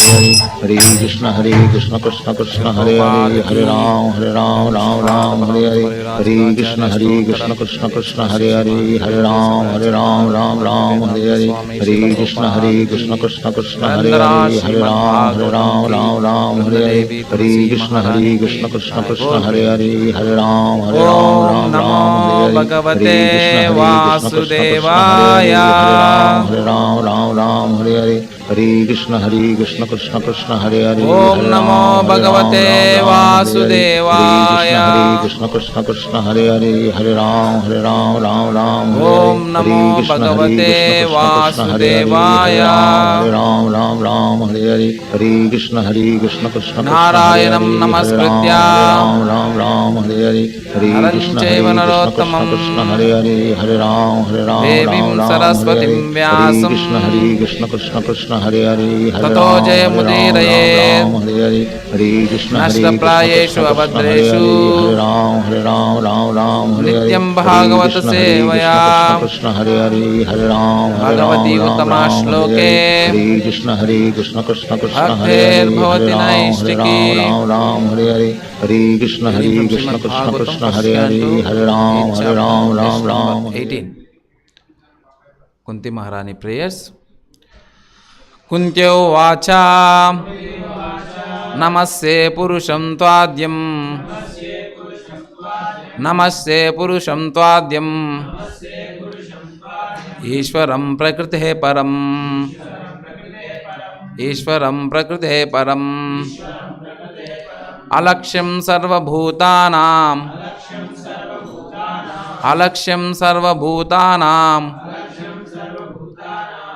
Hare Krishna Krishna Krishna Hare Hare, Hare Ram Ram Ram Hare Hare, Hare Krishna Krishna Krishna Hare Hare, Hare Ram Ram Hare Hare, Hare Krishna Krishna Krishna Hare Hare, Hare Ram Hare Hare, Hare Krishna Krishna Krishna Hare Hare, Hare Ram Ram Hare Hare, Hare Krishna Krishna Krishna Hare Hare, Hare Ram Hare Hare, Hare Krishna Krishna Krishna Hare Hare, Om Namo Bhagavate Vasudevaya. Hare Krishna Krishna Hare Hare, Hare Ram Ram Om Namo Bhagavate Vasudevaya. Hare Ram Hare Hare, Hare Krishna Krishna Narayanam Namaskritya Ram Hare Hare, Hare Krishna Naranchaiva Narottamam Krishna Hare Hare, Hare Ram Devim Saraswatim Vyasam Krishna Krishna Hare Hare, Hare Tato Jayamudiraye Hare Krishna Nashtaprayeshu Abhadreshu Hare Ram Hare Hare, Nityam Bhagavata Sevaya Krishna Hare Hare, Hare Ram Bhagavati Uttama Shloke Hare Krishna Krishna Hare Bhaktir Hare, Bhavati Hare Naistiki. Ram Hare Hare, Hare Krishna Krishna Hare Hare, Hare Ram 18. Kunti Maharani prayers. Kuntyo Vacha Namaste Purusham Tvadyam Namaste Purusham Tvadyam Ishvaram Prakrite Param Ishvaram Prakrite Param Alaksham Sarva Bhutanam Alaksham Sarva Bhutanam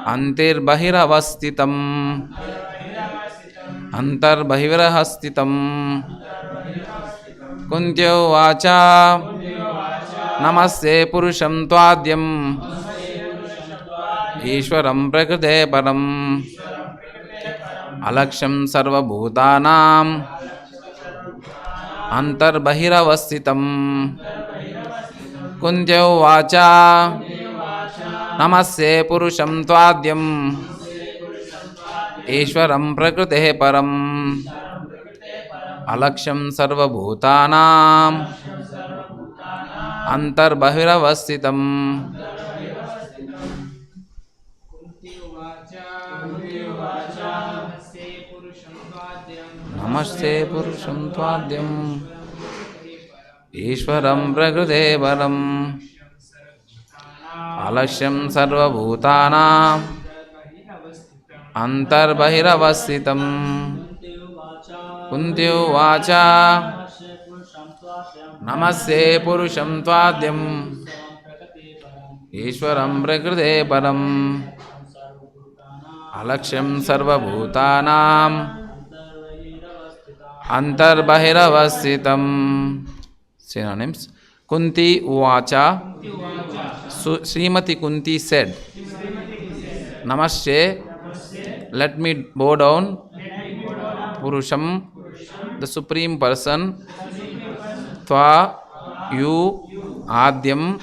Antir Bahiravastitam Antar Bahiravastitam Kuntyo Vacha Namaste Purusham Tvadyam Ishvaram Prakrite Param Alaksham Sarva Bhutanam Antar Bahiravastitam Kuntyo Vacha Namaste Purusham Tvadyam Ishvaram Prakrite Param Alaksham Sarva Bhutanam Antar Bahiravastitam Namaste Purusham Tvadyam Ishvaram Prakrite Param Alaksham Sarva Bhutanam Antar Bahiravastitam Kuntyo Vacha Namaste Purusham Tvadyam Ishvaram Prakrite Param Alaksham Sarva Bhutanam Antar Bahiravastitam. Synonyms. Kunti Uvacha. Srimati Kunti said, Namaste, let me bow down, Purusham, the Supreme Person, Tva, you, Adyam,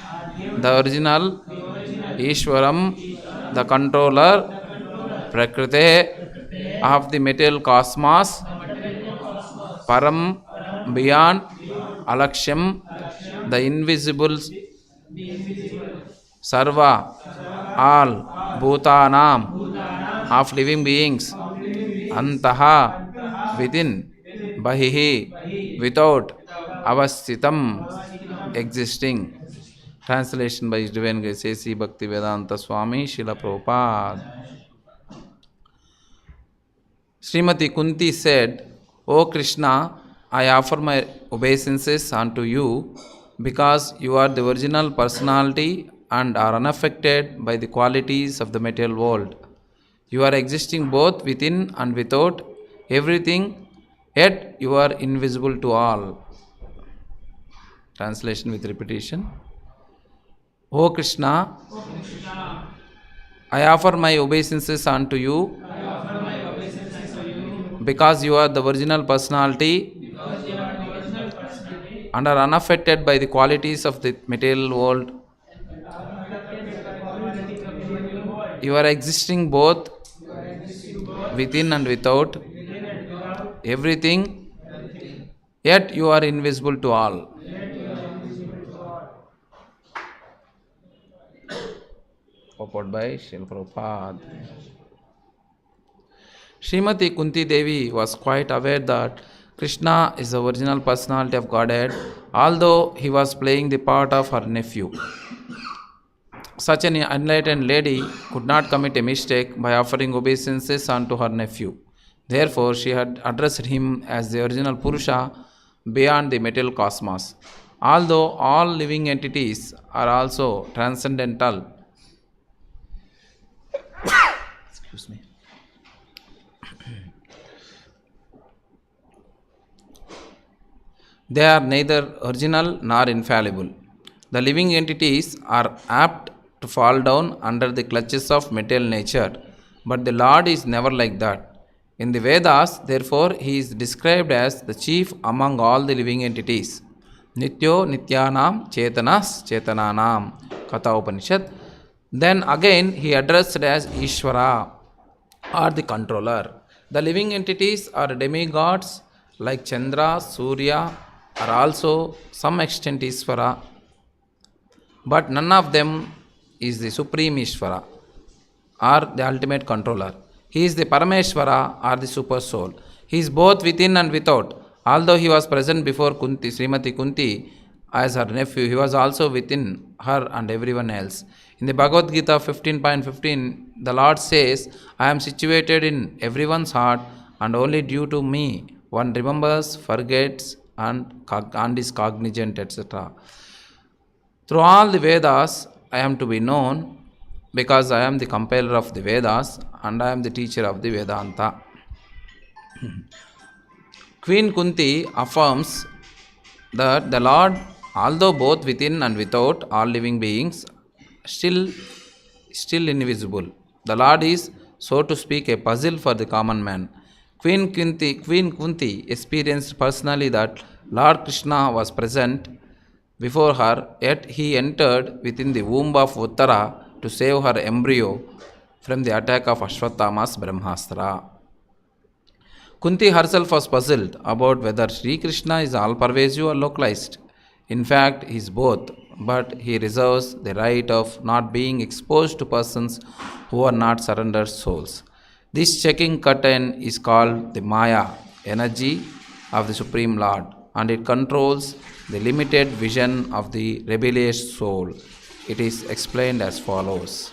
the original, Ishwaram, the controller, Prakrite, of the material cosmos, Param, beyond, Alaksham, the invisible, Sarva, all, Bhutanam, of living beings, Antaha, within, Bahihi, without, Avasthitam, existing. Translation by His Divine Grace A.C. Bhaktivedanta Swami Srila Prabhupada. Srimati Kunti said, O Krishna, I offer my obeisances unto you because you are the original personality and are unaffected by the qualities of the material world. You are existing both within and without everything, yet you are invisible to all. Translation with repetition. O Krishna, I offer my obeisances unto you because you are the original personality and are unaffected by the qualities of the material world. You are existing both within and without everything, yet you are invisible to all. Purport by Srila Prabhupada. Srimati Kunti Devi was quite aware that Krishna is the original personality of Godhead, although he was playing the part of her nephew. Such an enlightened lady could not commit a mistake by offering obeisances unto her nephew. Therefore, she had addressed him as the original Purusha beyond the material cosmos. Although all living entities are also transcendental, excuse me, they are neither original nor infallible. The living entities are apt to fall down under the clutches of material nature, but the Lord is never like that. In the Vedas, therefore, he is described as the chief among all the living entities. Nityo Nityanam Chetanas Chetananam Katha Upanishad. Then again, he addressed as Ishvara or the controller. The living entities are demigods like Chandra, Surya, are also some extent Ishvara, but none of them is the supreme Ishvara or the ultimate controller. He is the Parameshvara or the super soul. He is both within and without. Although he was present before Kunti, Srimati Kunti, as her nephew, he was also within her and everyone else. In the Bhagavad Gita 15.15, the Lord says, I am situated in everyone's heart, and only due to me one remembers, forgets, and is cognizant, etc. Through all the Vedas, I am to be known because I am the compiler of the Vedas and I am the teacher of the Vedanta. Queen Kunti affirms that the Lord, although both within and without all living beings, still invisible. The Lord is, so to speak, a puzzle for the common man. Queen Kunti experienced personally that Lord Krishna was present before her, yet he entered within the womb of Uttara to save her embryo from the attack of Ashwatthama's Brahmastra. Kunti herself was puzzled about whether Sri Krishna is all-pervasive or localized. In fact, he is both, but he reserves the right of not being exposed to persons who are not surrendered souls. This checking curtain is called the Maya, energy of the Supreme Lord, and it controls the limited vision of the rebellious soul. It is explained as follows.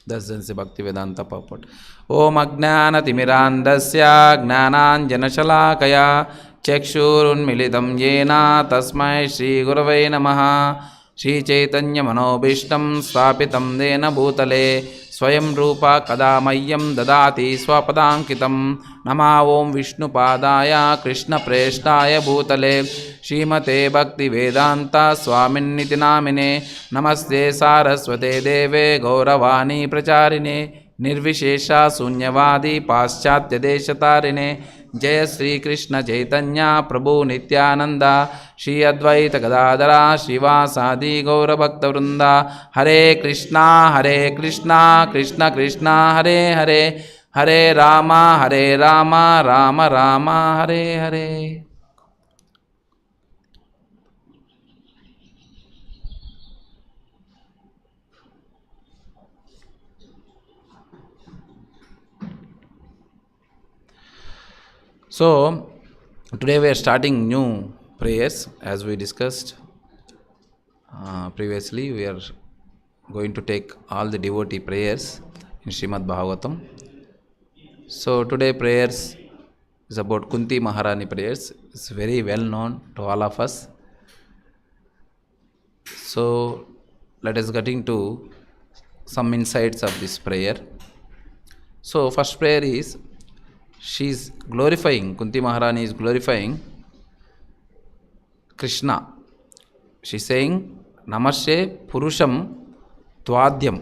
Thus ends the Bhaktivedanta purport. Om Ajnana Timirandasya Gnananjana Shalakaya Chakshurunmilitam Yena Tasmai Shri Gurave Namaha Shri Chaitanya Manobishtam Swapitam Dena Bhutale Swayam Rupa Kadamayyam Dadati Swapadankitam Nama Om Vishnu Padaya Krishna Preshtaya Bhutale Shrimate Bhakti Vedanta Swaminiti Namine Namaste Saraswate Deve Gauravani Pracharine Nirvishesha Sunyavadi Paschatya Deshatarine Jaya Sri Krishna Chaitanya Prabhu Nityananda Shri Advaita Gadadara Shivasadi Gaura Bhakta Vrinda Hare Krishna Krishna Krishna Hare Hare Hare Rama Rama Rama Hare Hare. So, today we are starting new prayers as we discussed previously. We are going to take all the devotee prayers in Srimad Bhagavatam. So, today prayers is about Kunti Maharani prayers. It's very well known to all of us. So, let us get into some insights of this prayer. So, first prayer is, she is glorifying, Kunti Maharani is glorifying Krishna. She is saying, Namashe Purusham Tvadyam.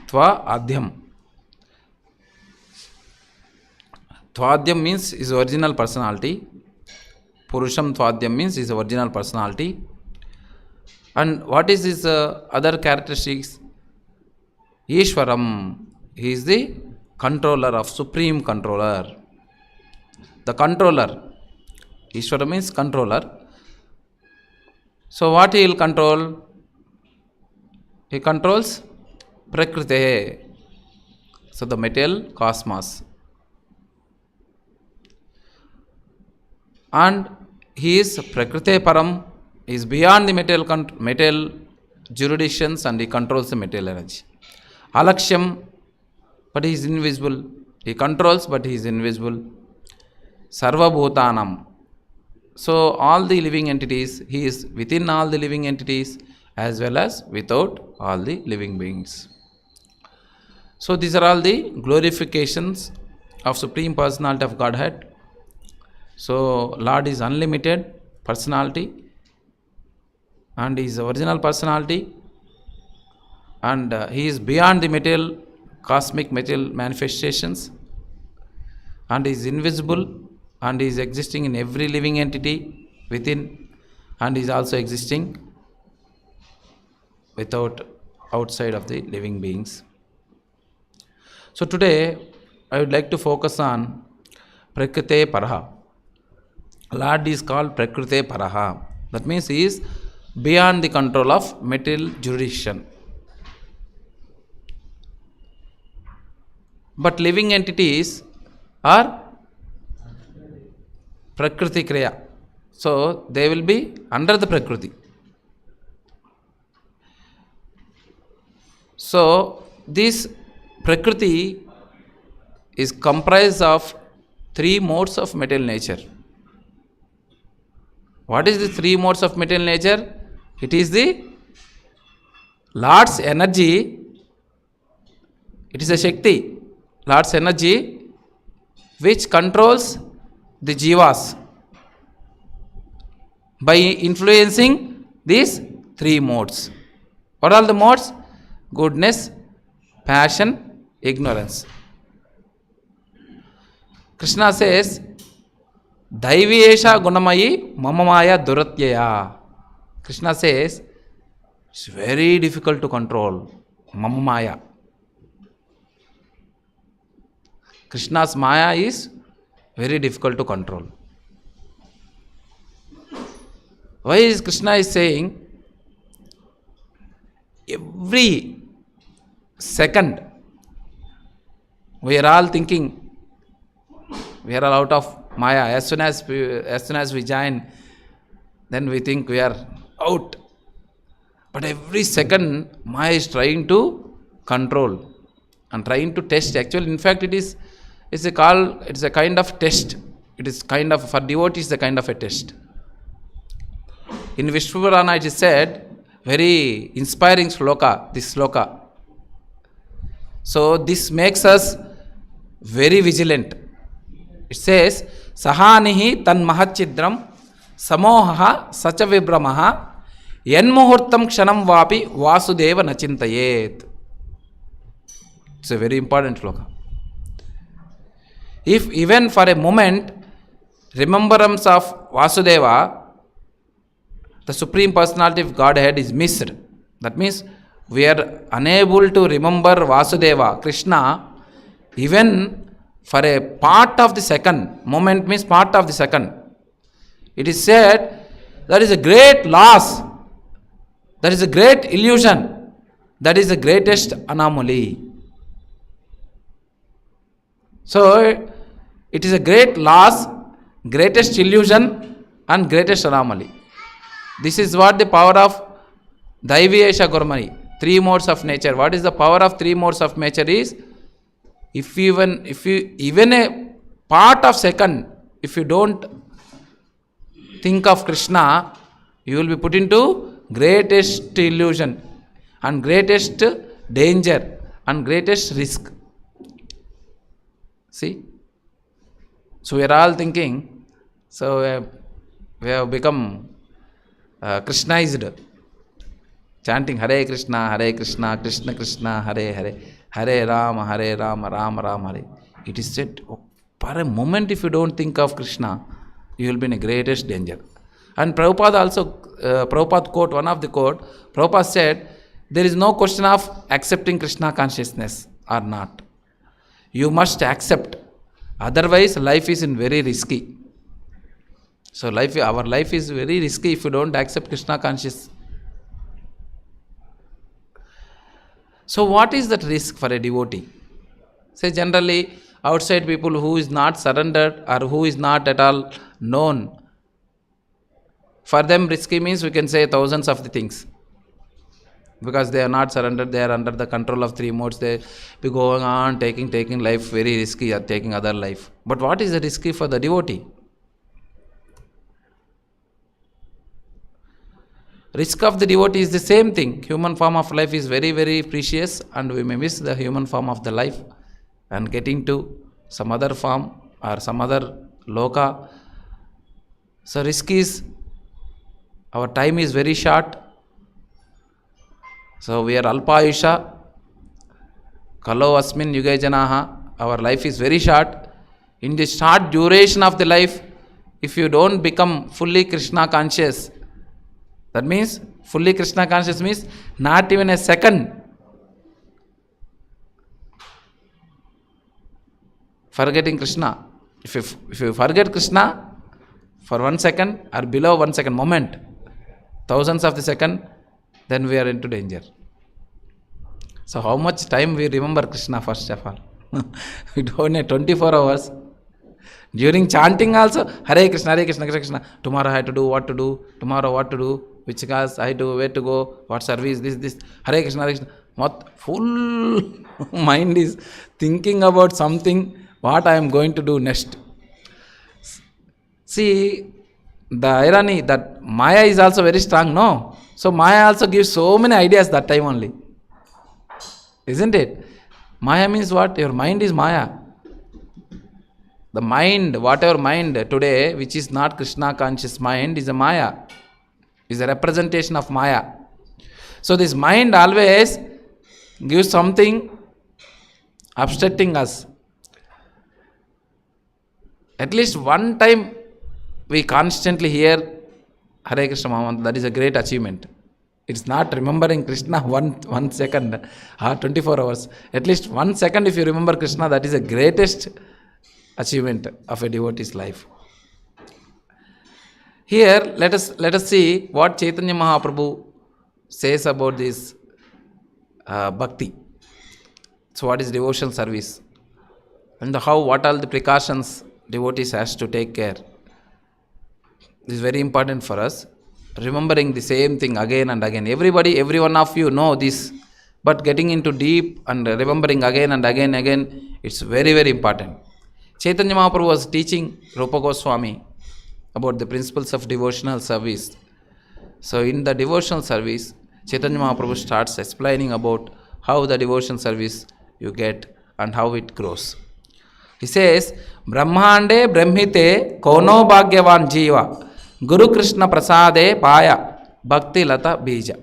Tva-adhyam. Tvadyam means his original personality. Purusham Tvadyam means his original personality. And what is his other characteristics? Ishwaram. He is the controller of supreme controller. The controller. Ishvara means controller. So what he will control? He controls Prakriti. So the material cosmos. And he is Prakriti Param, is beyond the material jurisdictions, and he controls the material energy. Alaksham, but he is invisible. He controls, but he is invisible. Sarva Bhutanam. So all the living entities, he is within all the living entities as well as without all the living beings. So these are all the glorifications of Supreme Personality of Godhead. So Lord is unlimited personality, and he is original personality, and he is beyond the material, cosmic material manifestations, and he is invisible, and he is existing in every living entity within, and he is also existing without, outside of the living beings. So today I would like to focus on Prakriti Paraha. Lord is called Prakriti Paraha. That means he is beyond the control of material jurisdiction. But living entities are Prakriti Kriya. So they will be under the Prakriti. So this Prakriti is comprised of three modes of material nature. What is the three modes of material nature? It is the Lord's energy. It is a Shakti, Lord's energy, which controls the jivas by influencing these three modes. What are the modes? Goodness, passion, ignorance. Krishna says, Daiviyesha gunamayi mamamaya duratyaya. Krishna says, it's very difficult to control mamamaya. Krishna's maya is very difficult to control. Why is Krishna is saying, every second we are all thinking, we are all out of Maya. As soon as we join, then we think we are out. But every second Maya is trying to control and trying to test. Actually, in fact, it's a kind of test. It is kind of, for devotees, a kind of a test. In Vishnu Purana it is said, very inspiring sloka, this sloka. So this makes us very vigilant. It says, Sahanihi tan mahachidram samohaha sacha vibramaha yanmuhurtam kshanam vapi vasudeva nachintayet. It's a very important sloka. If even for a moment remembrance of Vasudeva, the Supreme Personality of Godhead, is missed, that means we are unable to remember Vasudeva, Krishna, even for a part of the second. Moment means part of the second. It is said that is a great loss, that is a great illusion, that is the greatest anomaly. So it is a great loss, greatest illusion, and greatest anomaly. This is what the power of Daiviyesha Gurmani, three modes of nature. What is the power of three modes of nature is, if you even a part of second, if you don't think of Krishna, you will be put into greatest illusion and greatest danger and greatest risk. See? So we are all thinking, so we have become Krishnaized, chanting Hare Krishna, Krishna Krishna, Hare Hare, Hare Rama, Rama Rama, Hare. It is said, for a moment if you don't think of Krishna, you will be in the greatest danger. And Prabhupada also, Prabhupada quote, one of the quote, Prabhupada said, there is no question of accepting Krishna consciousness or not. You must accept. Otherwise, life is very risky. So our life is very risky if you don't accept Krishna conscious. So what is that risk for a devotee? Say generally, outside people who is not surrendered or who is not at all known, for them risky means we can say thousands of the things. Because they are not surrendered, they are under the control of three modes, they be going on taking life very risky or taking other life. But what is the risky for the devotee? Risk of the devotee is the same thing. Human form of life is very, very precious, and we may miss the human form of the life and getting to some other form or some other loka. So risk is, our time is very short. So we are alpayusha, kalo asmin yuge janaha. Our life is very short. In the short duration of the life, if you don't become fully Krishna conscious, that means fully Krishna conscious means not even a second forgetting Krishna. If you forget Krishna for 1 second or below 1 second moment, thousands of the second, then we are into danger. So how much time we remember Krishna first of all? We don't need 24 hours. During chanting also, Hare Krishna, Krishna Krishna. Tomorrow I have to do what to do, tomorrow what to do, which class I do, where to go, what service, this. Hare Krishna, Krishna. What full mind is thinking about something, what I am going to do next. See, the irony that Maya is also very strong, no? So Maya also gives so many ideas that time only. Isn't it? Maya means what? Your mind is Maya. The mind, whatever mind today, which is not Krishna conscious mind, is a Maya. Is a representation of Maya. So this mind always gives something obstructing us. At least one time we constantly hear Hare Krishna Mahamantra, that is a great achievement. It's not remembering Krishna one second or 24 hours. At least 1 second if you remember Krishna, that is the greatest achievement of a devotee's life. Here, let us see what Chaitanya Mahaprabhu says about this bhakti. So what is devotional service? And what all the precautions devotees has to take care. This is very important for us. Remembering the same thing again and again. Every one of you know this. But getting into deep and remembering again and again, it's very, very important. Chaitanya Mahaprabhu was teaching Rupa Goswami about the principles of devotional service. So in the devotional service, Chaitanya Mahaprabhu starts explaining about how the devotional service you get and how it grows. He says, Brahmande Brahmite Kono Bhagyavan Jiva Guru Krishna Prasade Paya Bhakti Lata Bija.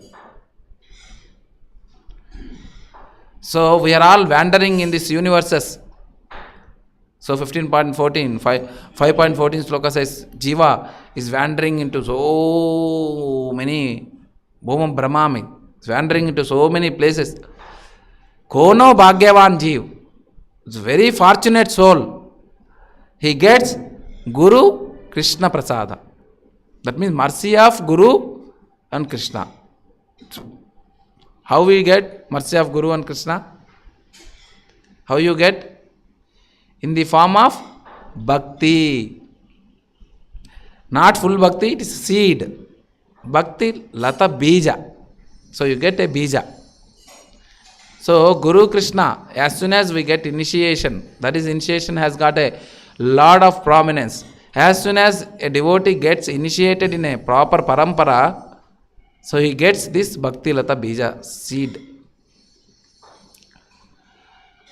So we are all wandering in these universes. So 15.14, 5.14 sloka says, Jiva is wandering into so many, Bhumam Brahmami, is wandering into so many places. Kono Bhagyavan Jiv, it's a very fortunate soul. He gets Guru Krishna Prasada. That means mercy of Guru and Krishna. How we get mercy of Guru and Krishna? How you get? In the form of bhakti. Not full bhakti, it is seed. Bhakti lata bija. So you get a bija. So Guru Krishna, as soon as we get initiation, that is initiation has got a lot of prominence. As soon as a devotee gets initiated in a proper parampara, so he gets this bhakti lata bija, seed.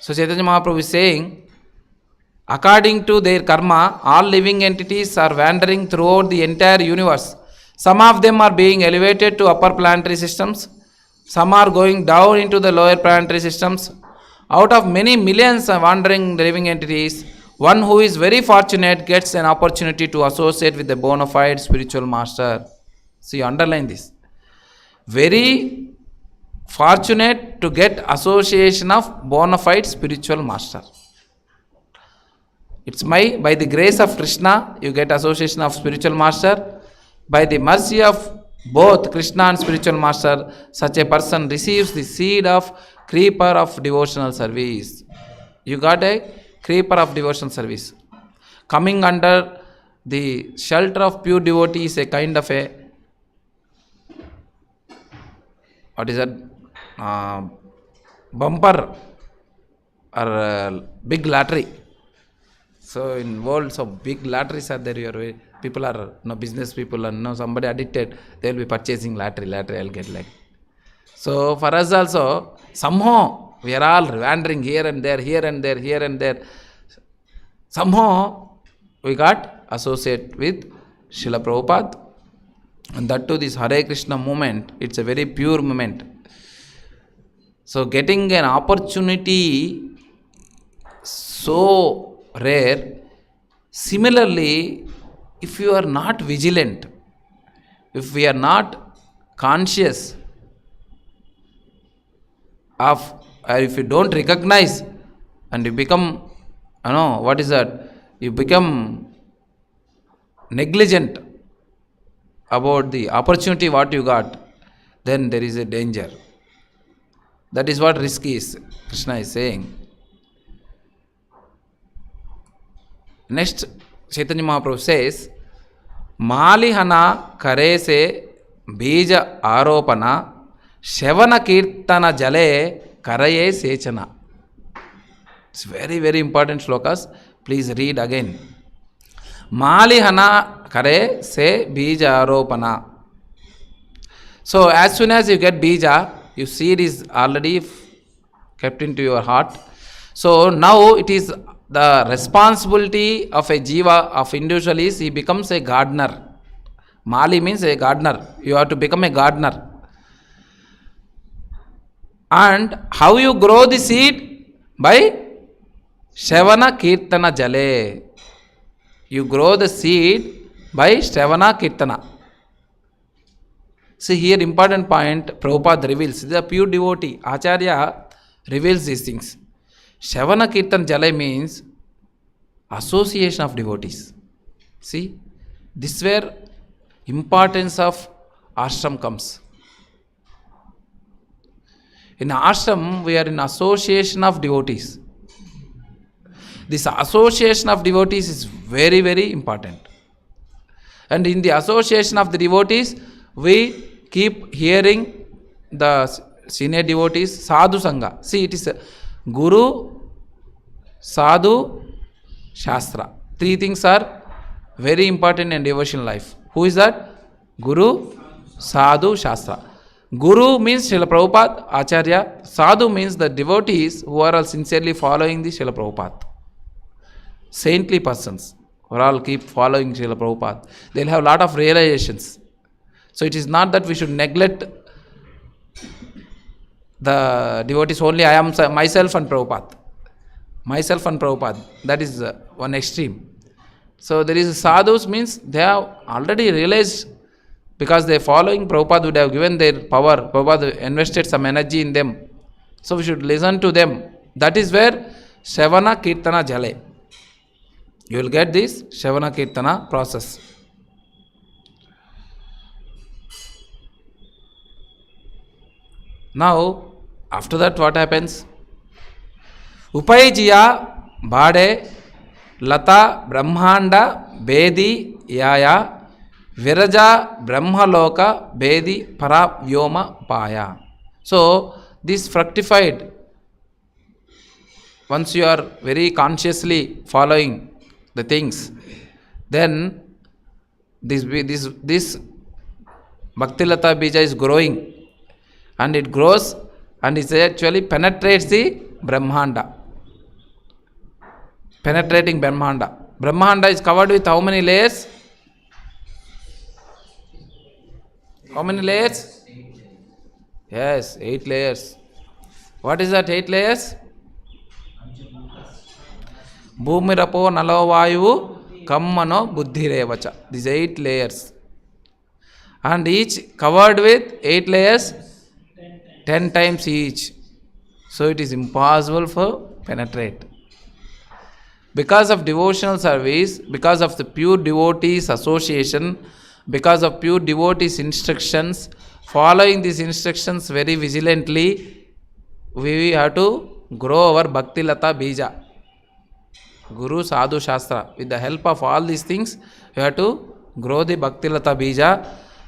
So Chaitanya Mahaprabhu is saying, according to their karma, all living entities are wandering throughout the entire universe. Some of them are being elevated to upper planetary systems. Some are going down into the lower planetary systems. Out of many millions of wandering living entities, one who is very fortunate gets an opportunity to associate with a bona fide spiritual master. See, underline this. Very fortunate to get association of bona fide spiritual master. by the grace of Krishna, you get association of spiritual master. By the mercy of both Krishna and spiritual master, such a person receives the seed of creeper of devotional service. You got a creeper of devotional service. Coming under the shelter of pure devotee is a kind of a, what is that, bumper or big lottery. So in worlds of big lotteries are there, people are business people and somebody addicted, they will be purchasing lottery, I'll get like. So for us also, somehow we are all wandering here and there. Somehow we got associated with Srila Prabhupada, and that too this Hare Krishna movement, it's a very pure movement. So getting an opportunity so rare. Similarly, if you are not vigilant, if we are not conscious of, or if you don't recognize and you become, what is that? You become negligent about the opportunity what you got, then there is a danger. That is what risk is, Krishna is saying. Next, Chaitanya Mahaprabhu says, Malihana karese bija aropana shavana kirtana jale karaye sechana. It's very, very important shlokas. Please read again. Malihana kare se bija aropana. So as soon as you get bija, your seed is already kept into your heart. So now it is the responsibility of a jiva, of individual, is he becomes a gardener. Mali means a gardener. You have to become a gardener. And how you grow the seed? By Shavana Kirtana Jale. You grow the seed by Shavana Kirtana. See here, important point, Prabhupada reveals. The pure devotee, Acharya reveals these things. Shavana Kirtan Jale means association of devotees. See, this is where importance of ashram comes. In ashram, we are in association of devotees. This association of devotees is very, very important. And in the association of the devotees, we keep hearing the senior devotees, sadhu sangha. See, it is Guru, Sadhu, Shastra. Three things are very important in devotional life. Who is that? Guru, Sadhu, Shastra. Guru means Srila Prabhupada, Acharya. Sadhu means the devotees who are all sincerely following the Srila Prabhupada. Saintly persons who are all keep following Srila Prabhupada. They'll have a lot of realizations. So it is not that we should neglect the devotees only. I am myself and Prabhupada. Myself and Prabhupada. That is one extreme. So there is sadhus means they have already realized, because they are following Prabhupada, would have given their power. Prabhupada invested some energy in them. So we should listen to them. That is where Shavana Kirtana Jale. You will get this Shavana Kirtana process. Now, after that what happens? Upaijiya Bade Lata Brahmanda Bedi Yaya Viraja Brahmaloka Bedi Paravyoma Paya. So, this fructified, once you are very consciously following the things, then this Bhaktilata Bija is growing, and it grows and it actually penetrates the Brahmanda. Penetrating Brahmanda. Brahmanda is covered with how many layers? How many layers? Yes, 8 layers. What is that 8 layers? Bhumirapo Nalo Vayu Kammano Buddhirevacha. These 8 layers. And each covered with 8 layers, 10 times each. So it is impossible for penetrate. Because of devotional service, because of the pure devotees association, because of pure devotees instructions, following these instructions very vigilantly, we have to grow our Bhakti Lata Bija. Guru Sadhu Shastra. With the help of all these things, we have to grow the Bhakti Lata Bija.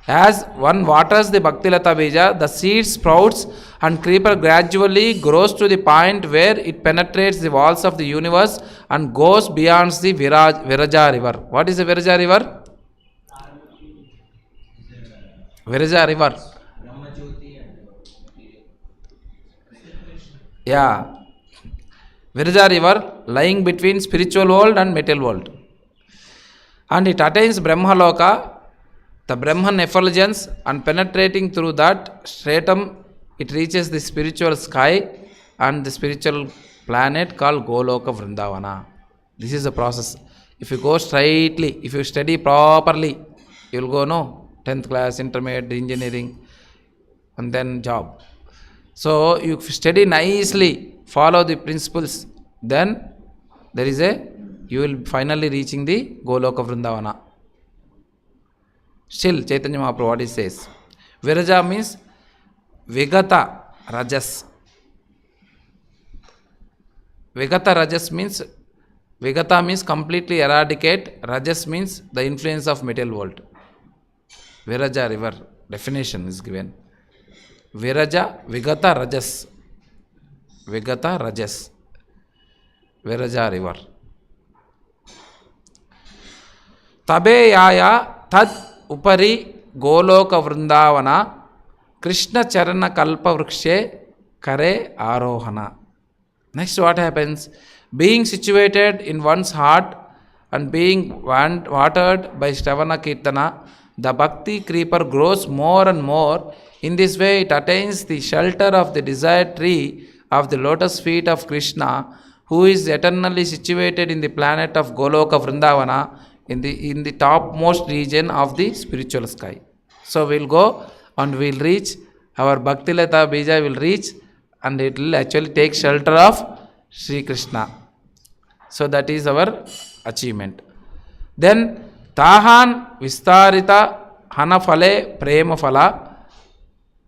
As one waters the Bhakti Lata Bija, the seed sprouts and creeper gradually grows to the point where it penetrates the walls of the universe and goes beyond the Viraja river. What is the Viraja river? Viraja river. Yeah. Viraja river lying between spiritual world and material world. And it attains Brahmaloka, the Brahman effulgence, and penetrating through that stratum, it reaches the spiritual sky and the spiritual planet called Goloka Vrindavana. This is the process. If you go straightly, if you study properly, you will go, no, 10th class, intermediate, engineering, and then job. So you study nicely, follow the principles, then you will finally reaching the Goloka Vrindavana. Still, Chaitanya Mahaprabhu, what he says? Viraja means Vigata Rajas. Vigata Rajas means, Vigata means completely eradicate. Rajas means the influence of material world. Viraja river, definition is given. Viraja, Vigata Rajas. Vigata Rajas. Viraja river. Tabe yaya tad upari Goloka Vrindavana Krishna Charana Kalpa Vrikshe Kare Arohana. Next, what happens? Being situated in one's heart and being watered by Shravana Kirtana, the Bhakti creeper grows more and more. In this way, it attains the shelter of the desired tree of the lotus feet of Krishna, who is eternally situated in the planet of Goloka Vrindavana, in the topmost region of the spiritual sky. So we'll go and we'll reach, our Bhakti Lata Bija will reach, and it will actually take shelter of Sri Krishna. So that is our achievement. Then Tahan Vistarita Hanafale Prema Phala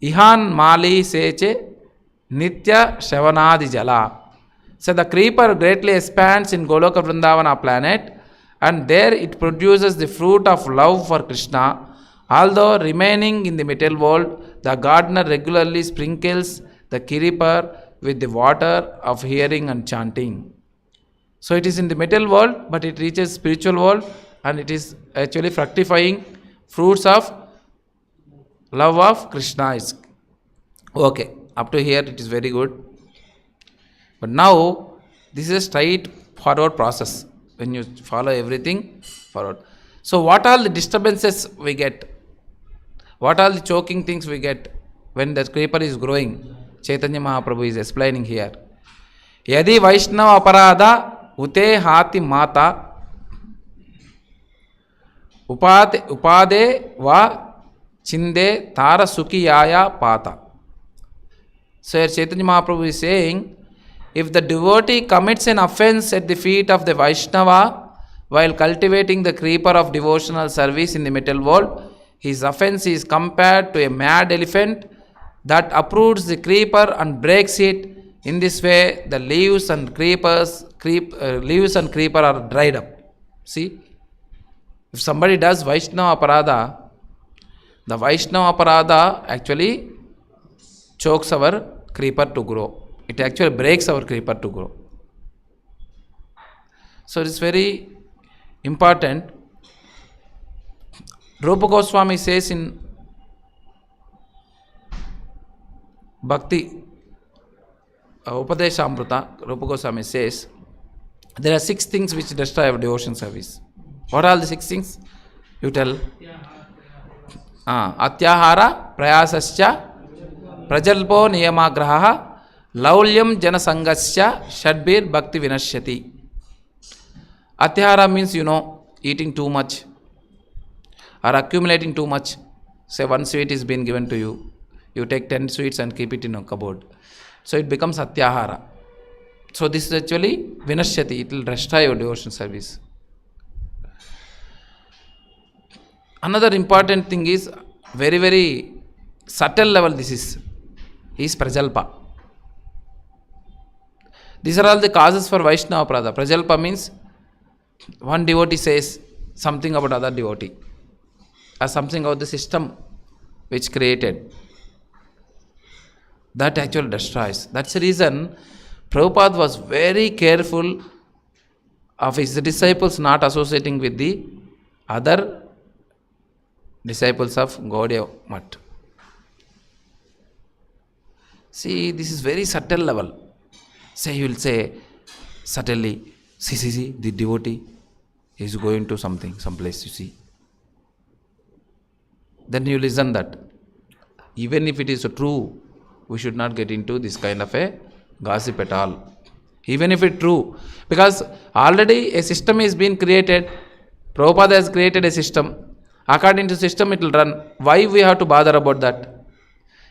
Ihan Mali Seche Nitya Shavanadi Jala. So the creeper greatly expands in Goloka Vrindavana planet, and there it produces the fruit of love for Krishna. Although remaining in the material world, the gardener regularly sprinkles the creeper with the water of hearing and chanting. So it is in the material world, but it reaches spiritual world, and it is actually fructifying fruits of love of Krishna. Okay, up to here it is very good. But now, this is a straight forward process. When you follow everything forward. So what are the disturbances we get? What are the choking things we get when the creeper is growing? Chaitanya Mahaprabhu is explaining here. Yadi Vaishnava Aparada Ute Hati Mata Upade Va Chinde Tara Sukiyaya Pata. So here Chaitanya Mahaprabhu is saying, if the devotee commits an offense at the feet of the Vaishnava while cultivating the creeper of devotional service in the material world, his offense is compared to a mad elephant that uproots the creeper and breaks it. In this way, the leaves and creeper are dried up. See, if somebody does Vaishnava Aparada, the Vaishnava Aparada actually chokes our creeper to grow. It actually breaks our creeper to grow. So it is very important. Rupa Goswami says in Bhakti Upadeshamrita, Rupa Goswami says, there are 6 things which destroy our devotion service. What are the 6 things? You tell. Atyahara, Prayasascha, Prajalpo Niyamagraha, Laulyam Janasangasya, Shadbir Bhakti Vinashyati. Atyahara means, eating too much or accumulating too much. Say 1 sweet is being given to you. You take 10 sweets and keep it in a cupboard. So it becomes Atyahara. So this is actually vinashyati, it will destroy your devotion service. Another important thing is very, very subtle level this is prajalpa. These are all the causes for Vaishnava Prada. Prajalpa means one devotee says something about other devotee or something about the system which created. That actually destroys. That's the reason Prabhupada was very careful of his disciples not associating with the other disciples of Gaudiya Math. See, this is very subtle level. Say, you will say subtly, see, the devotee is going to someplace, you see. Then you listen that. Even if it is true, we should not get into this kind of a gossip at all. Even if it's true. Because already a system is being created. Prabhupada has created a system. According to system, it will run. Why we have to bother about that?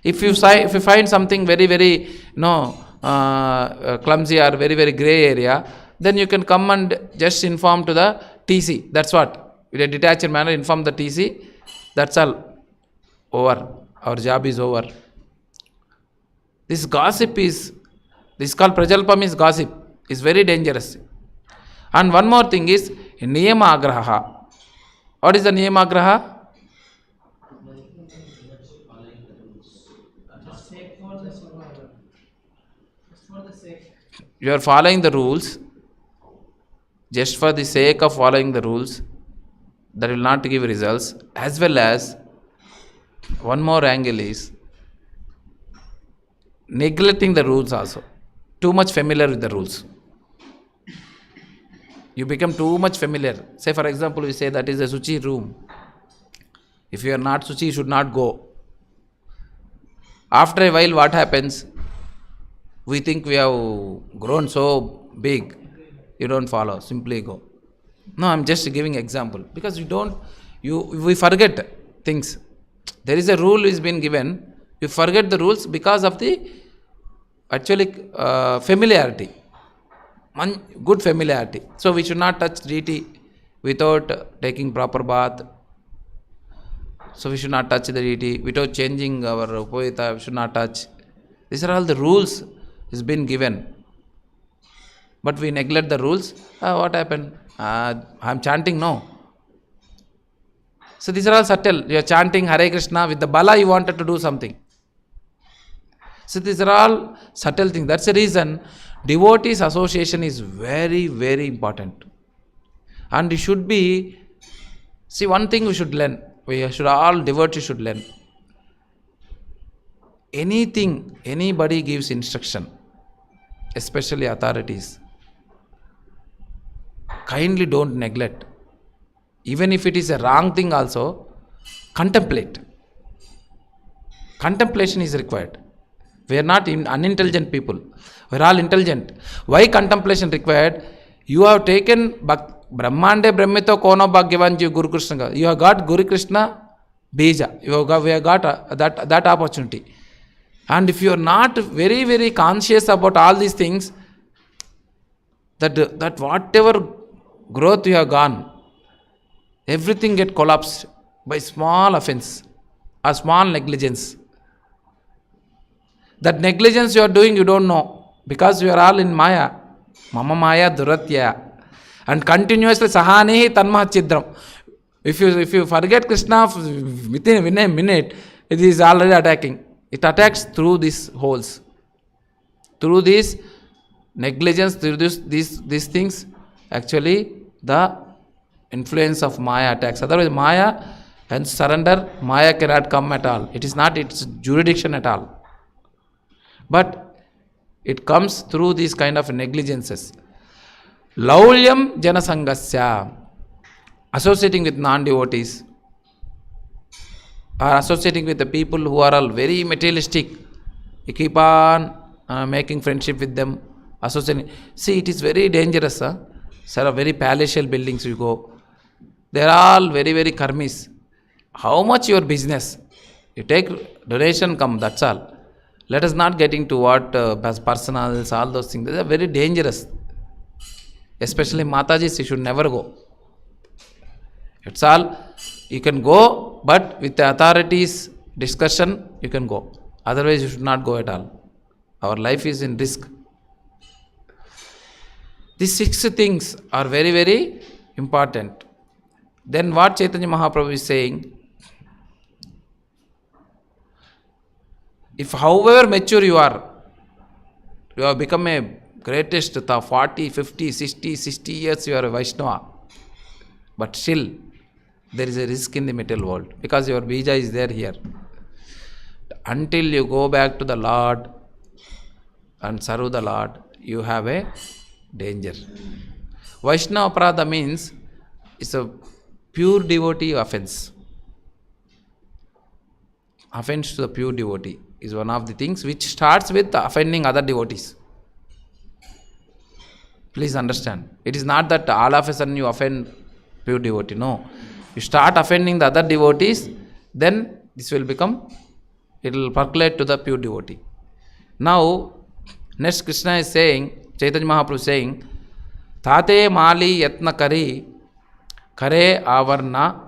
If you find something very, very, clumsy or very, very grey area, then you can come and just inform to the TC. That's what. In a detached manner, inform the TC. That's all. Over. Our job is over. This gossip is called prajalpa, means gossip. Is very dangerous. And one more thing is niyama agraha. What is the niyama agraha? You are following the rules just for the sake of following the rules. That will not give results. As well as one more angle is neglecting the rules also. Too much familiar with the rules. You become too much familiar. Say for example, we say that is a Suchi room. If you are not Suchi, you should not go. After a while, what happens? We think we have grown so big. You don't follow, simply go. No, I'm just giving example. Because we forget things. There is a rule is been given. You forget the rules because of the actually familiarity. Good familiarity. So we should not touch deity without taking proper bath. So we should not touch the deity without changing our upayita. We should not touch. These are all the rules is been given. But we neglect the rules. What happened? I'm chanting, no. So these are all subtle. You are chanting Hare Krishna with the bala, you wanted to do something. So these are all subtle things. That's the reason devotees association is very, very important. And it should be, see, one thing we should learn. All devotees should learn. Anything, anybody gives instruction, especially authorities, kindly don't neglect. Even if it is a wrong thing also, contemplate. Contemplation is required. We are not unintelligent people. We are all intelligent. Why contemplation required? You have taken Brahmande Brahmito Kono Bhagyavanji Guru Krishna. You have got Guru Krishna Bija. We have got that opportunity. And if you are not very, very conscious about all these things, that whatever growth you have gone, everything get collapsed by small offense or small negligence. That negligence you are doing, you don't know, because you are all in Maya. Mama Maya Duratya. And continuously Sahanehi Tanmah Chidram. If you forget Krishna within a minute, it is already attacking. It attacks through these holes. Through this negligence, through these things, actually the influence of Maya attacks. Otherwise Maya and surrender, Maya cannot come at all. It is not its jurisdiction at all. But it comes through these kind of negligences. Laulyam janasangasya, associating with non-devotees or associating with the people who are all very materialistic. You keep on making friendship with them, associating. See, it is very dangerous. Sir, very palatial buildings you go. They are all very, very karmis. How much your business? You take donation, come, that's all. Let us not get into what personals, all those things. They are very dangerous. Especially Matajis, you should never go. It's all, you can go, but with the authorities' discussion, you can go. Otherwise, you should not go at all. Our life is in risk. These 6 things are very, very important. Then what Chaitanya Mahaprabhu is saying, if however mature you have become a greatest 40, 50, 60 years you are a Vaishnava, but still there is a risk in the material world because your bija is there here. Until you go back to the Lord and serve the Lord, you have a danger. Vaishnava Aparadha means it's a pure devotee offense. Offense to the pure devotee is one of the things which starts with offending other devotees. Please understand. It is not that all of a sudden you offend pure devotee. No. You start offending the other devotees, then this will become, it will percolate to the pure devotee. Now, next Krishna is saying, Chaitanya Mahaprabhu is saying, Tate mali yatna kari, kare avarna,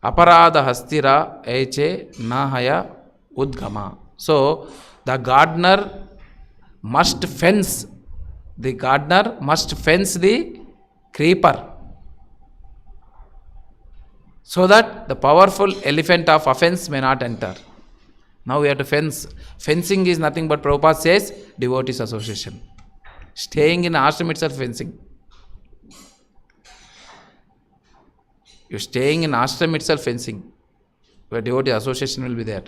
aparadha hastira eche nahaya udgama. So, the gardener must fence the creeper so that the powerful elephant of offense may not enter. Now we have to fence. Fencing is nothing but Prabhupada says devotees association. Staying in ashram itself fencing. You're staying in ashram itself fencing, where devotee association will be there.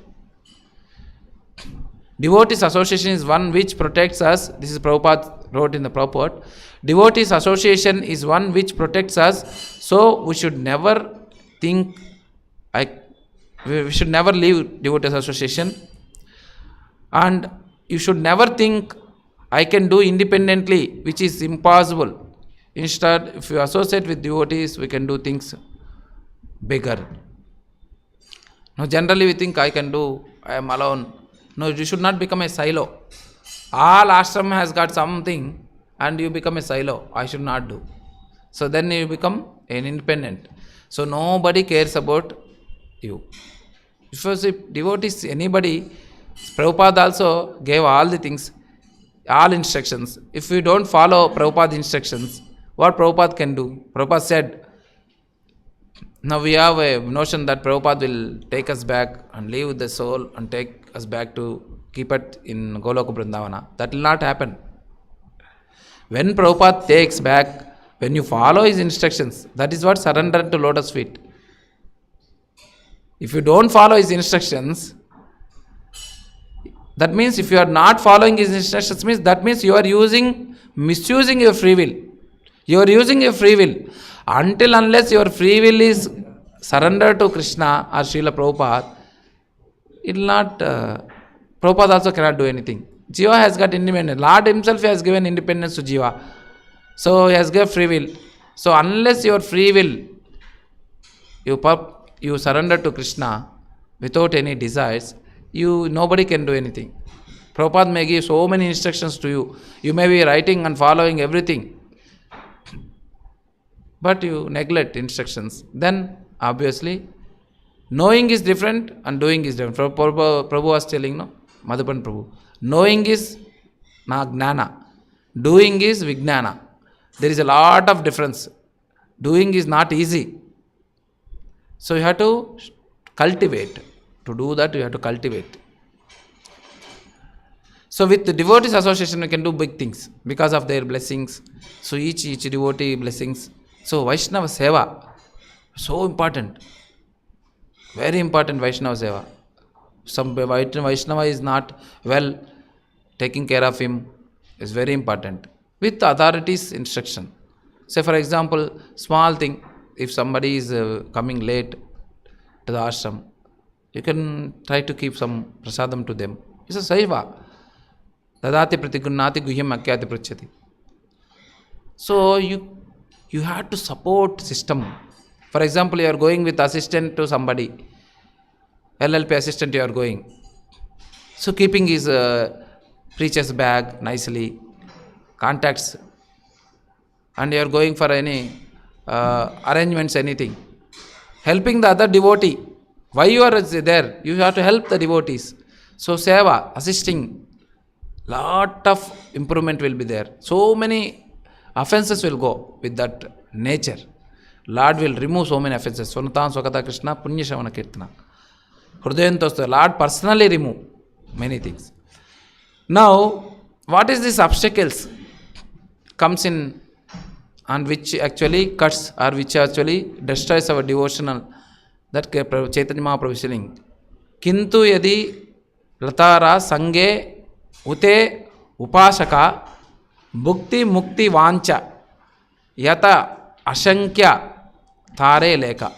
Devotees association is one which protects us. This is Prabhupada wrote in the purport. Devotees association is one which protects us. So we should never think, we should never leave devotees association. And you should never think, I can do independently, which is impossible. Instead, if you associate with devotees, we can do things bigger. Now, generally we think, I can do, I am alone. No, you should not become a silo. All ashram has got something and you become a silo. I should not do. So then you become an independent. So nobody cares about you. If you see devotees, anybody, Prabhupada also gave all the things, all instructions. If we don't follow Prabhupada's instructions, what Prabhupada can do? Prabhupada said, now we have a notion that Prabhupada will take us back and leave the soul and take us back to keep it in Goloka Vrindavana. That will not happen. When Prabhupada takes back, when you follow his instructions, that is what surrender to lotus feet. If you don't follow his instructions, that means if you are not following his instructions, that means you are misusing your free will. You are using your free will. Until unless your free will is surrendered to Krishna or Srila Prabhupada, it will not, Prabhupada also cannot do anything. Jiva has got independence. Lord himself has given independence to Jiva. So he has given free will. So unless your free will, you surrender to Krishna without any desires, nobody can do anything. Prabhupada may give so many instructions to you. You may be writing and following everything, but you neglect instructions. Then obviously, knowing is different and doing is different. Prabhu was telling, no, Madhuban Prabhu, knowing is na gnana, doing is vijnana. There is a lot of difference. Doing is not easy. So you have to cultivate. To do that, you have to cultivate. So with the devotees association, we can do big things because of their blessings. So each devotee blessings. So Vaishnava Seva, so important. Very important Vaishnava Seva. Some Vaishnava is not well taking care of him. Is very important. With the authorities' instruction. Say for example, small thing, if somebody is coming late to the ashram, you can try to keep some prasadam to them. It's a saiva. Dadati pratigunati guhyam akyati prachyati. So you have to support system. For example, you are going with assistant to somebody, LLP assistant you are going. So keeping his preacher's bag nicely, contacts, and you are going for any arrangements, anything, helping the other devotee. Why you are there? You have to help the devotees. So seva, assisting, lot of improvement will be there. So many offenses will go with that nature. Lord will remove so many offenses. Sunatan Swakata Krishna Punya Shavana Kirtana. Hrudayantosta, Lord personally remove many things. Now, what is these obstacles comes in, and which actually cuts or which actually destroys our devotional? That Chaitanya Mahaprabhu is saying, Kintu yadi latara sange ute upasaka bhukti mukti vancha yata ashankya thare leka.